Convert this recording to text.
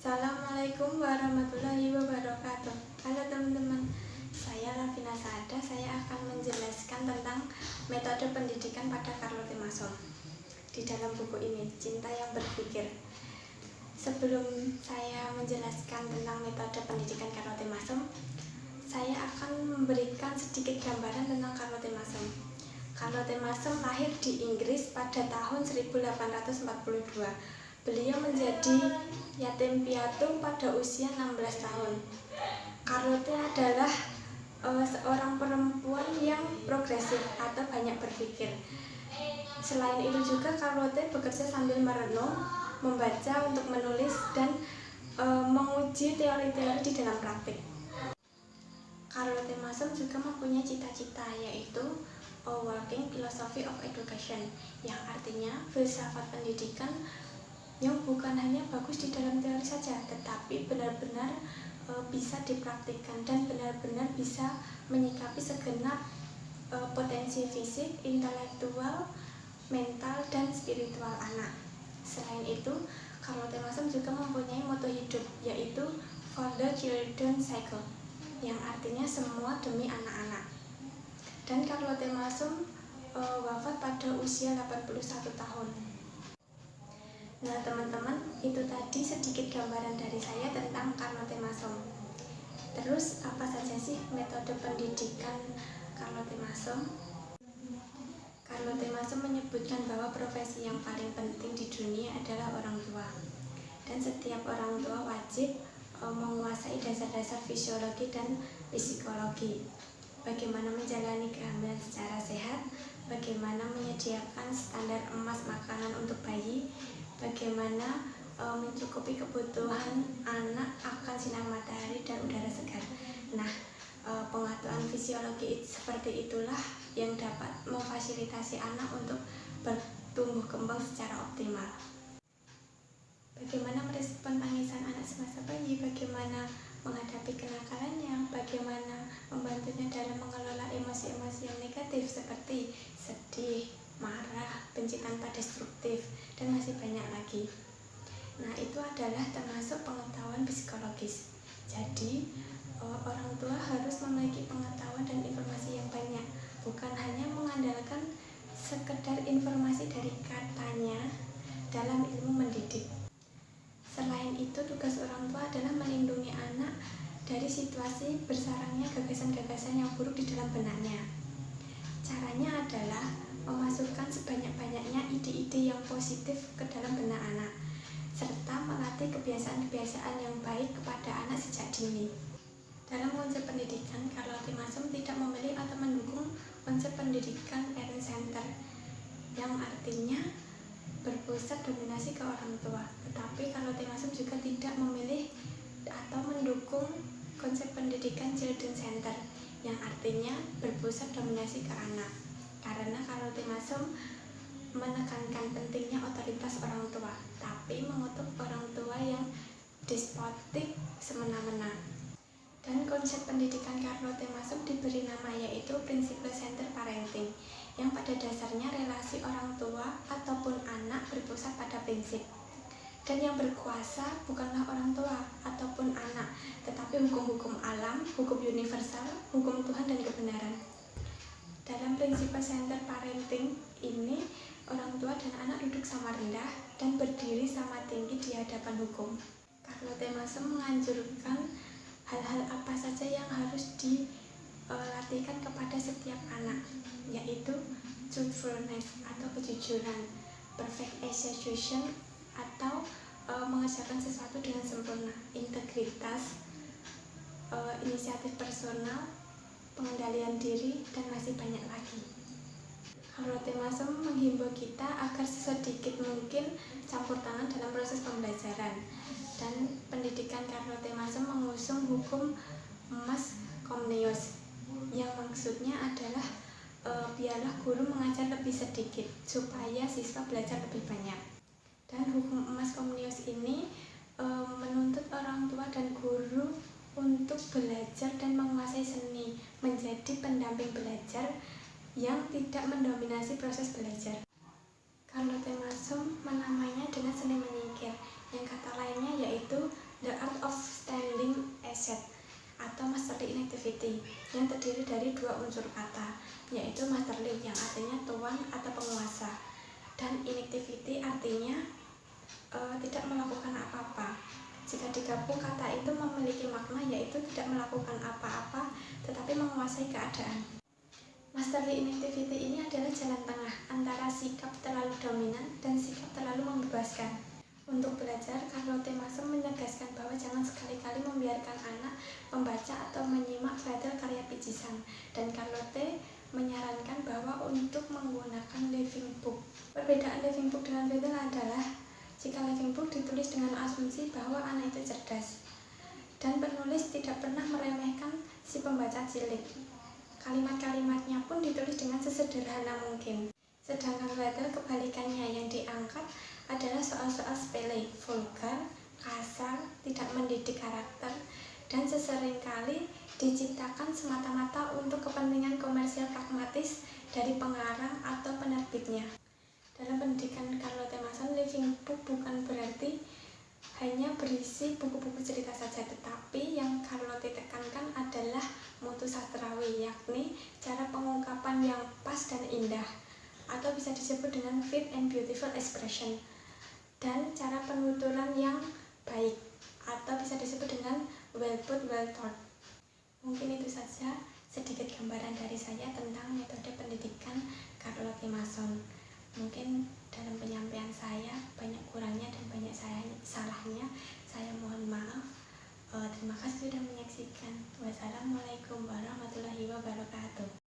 Assalamualaikum warahmatullahi wabarakatuh. Halo teman-teman, saya Lavina Saada. Saya akan menjelaskan tentang metode pendidikan pada Carlotti Mason di dalam buku ini, Cinta yang Berpikir. Sebelum saya menjelaskan tentang metode pendidikan Carlotti Mason, saya akan memberikan sedikit gambaran tentang Carlotti Mason. Carlotti Mason lahir di Inggris pada tahun 1842. Beliau menjadi yatim piatu pada usia 16 tahun. Carlotti adalah seorang perempuan yang progresif atau banyak berpikir. Selain itu juga Carlotti bekerja sambil merenung, membaca untuk menulis dan menguji teori-teori di dalam praktik. Carlotti Mason juga mempunyai cita-cita, yaitu A Working Philosophy of Education, yang artinya filsafat pendidikan yang bukan hanya bagus di dalam teori saja, tetapi benar-benar bisa dipraktikkan dan benar-benar bisa menyikapi segenap potensi fisik, intelektual, mental, dan spiritual anak. Selain itu, Carlotti Mason juga mempunyai moto hidup, yaitu For the Children's Cycle, yang artinya semua demi anak-anak. Dan Carlotti Mason wafat pada usia 81 tahun. Nah teman-teman, itu tadi sedikit gambaran dari saya tentang Carlotti Mason. Terus apa saja sih metode pendidikan Carlotti Mason? Carlotti Mason menyebutkan bahwa profesi yang paling penting di dunia adalah orang tua. Dan setiap orang tua wajib menguasai dasar-dasar fisiologi dan psikologi. Bagaimana menjalani kehamilan secara sehat, bagaimana menyediakan standar emas makanan untuk bayi, bagaimana mencukupi kebutuhan anak akan sinar matahari dan udara segar. Nah, pengetahuan fisiologi seperti itulah yang dapat memfasilitasi anak untuk bertumbuh kembang secara optimal. Bagaimana merespon tangisan anak semasa bayi, bagaimana menghadapi kenakalannya, bagaimana membantunya dalam mengelola emosi-emosi yang negatif seperti sedih, marah, benci tanpa destruktif, dan masih banyak lagi. Nah, itu adalah termasuk pengetahuan psikologis. Jadi, orang tua harus memiliki pengetahuan dan informasi yang banyak, bukan hanya mengandalkan sekedar informasi dari katanya dalam ilmu mendidik. Selain itu, tugas orang tua adalah melindungi anak dari situasi bersarangnya gagasan-gagasan yang buruk di dalam benaknya. Caranya adalah memasukkan sebanyak-banyaknya ide-ide yang positif ke dalam benak anak, serta melatih kebiasaan-kebiasaan yang baik kepada anak sejak dini. Dalam konsep pendidikan, Carlotti Mason tidak memilih atau mendukung konsep pendidikan parent center, yang artinya berpusat dominasi ke orang tua. Tetapi Carlotti Mason juga tidak memilih atau mendukung konsep pendidikan children center, yang artinya berpusat dominasi ke anak. Karena Carlotti Mason menekankan pentingnya otoritas orang tua, tapi mengutuk orang tua yang despotik semena-mena. Dan konsep pendidikan Carlotti Mason diberi nama, yaitu Principle Centered Parenting, yang pada dasarnya relasi orang tua ataupun anak berpusat pada prinsip. Dan yang berkuasa bukanlah orang tua ataupun anak, tetapi hukum-hukum alam, hukum universal, hukum Tuhan dan kebenaran. Dalam Principle Centered Parenting ini, orang tua dan anak duduk sama rendah dan berdiri sama tinggi di hadapan hukum. Carlotti Mason menganjurkan hal-hal apa saja yang harus dilatihkan kepada setiap anak, yaitu truthfulness atau kejujuran, perfect execution atau mengerjakan sesuatu dengan sempurna, integritas, inisiatif personal, pengendalian diri, dan masih banyak lagi. Carlotti Mason menghimbau kita agar sedikit mungkin campur tangan dalam proses pembelajaran. Dan pendidikan Carlotti Mason mengusung hukum emas Comenius, yang maksudnya adalah biarlah guru mengajar lebih sedikit supaya siswa belajar lebih banyak. Dan hukum emas Comenius ini menuntut orang tua dan guru untuk belajar dan menguasai seni, menjadi pendamping belajar yang tidak mendominasi proses belajar. Carlotti Mason menamainya dengan seni menyingkir, yang kata lainnya yaitu The Art of Standing Asset atau Masterly in Activity, yang terdiri dari dua unsur kata, yaitu masterly yang artinya tuan atau penguasa, dan inactivity artinya tidak melakukan apa-apa. Jika digabung, kata itu memiliki makna yaitu tidak melakukan apa-apa tetapi menguasai keadaan. Masterly inactivity ini adalah jalan tengah antara sikap terlalu dominan dan sikap terlalu membebaskan. Untuk belajar, Carlotte Mason menegaskan bahwa jangan sekali-kali membiarkan anak membaca atau menyimak Friedel karya Pijisan, dan Carlotte menyarankan bahwa untuk menggunakan living book. Perbedaan living book dengan Friedel adalah jika living book ditulis dengan asumsi bahwa anak itu cerdas, dan penulis tidak pernah meremehkan si pembaca cilik. Kalimat-kalimatnya pun ditulis dengan sesederhana mungkin. Sedangkan Friedel kebalikannya, yang diangkat adalah soal-soal sepele, vulgar, kasar, tidak mendidik karakter, dan seseringkali diciptakan semata-mata untuk kepentingan komersial pragmatis dari pengarang atau penerbitnya. Dalam pendidikan Carlotte Mason, living book bukan berarti hanya berisi buku-buku cerita saja, tetapi yang Carlotte tekankan adalah mutu sastrawi, yakni cara pengungkapan yang pas dan indah, atau bisa disebut dengan fit and beautiful expression, dan cara penuturan yang baik, atau bisa disebut dengan well put, well taught. Mungkin itu saja sedikit gambaran dari saya tentang metode pendidikan Carlotte Mason. Mungkin dalam penyampaian saya banyak kurangnya dan banyak salahnya. Saya mohon maaf. Terima kasih sudah menyaksikan. Wassalamualaikum warahmatullahi wabarakatuh.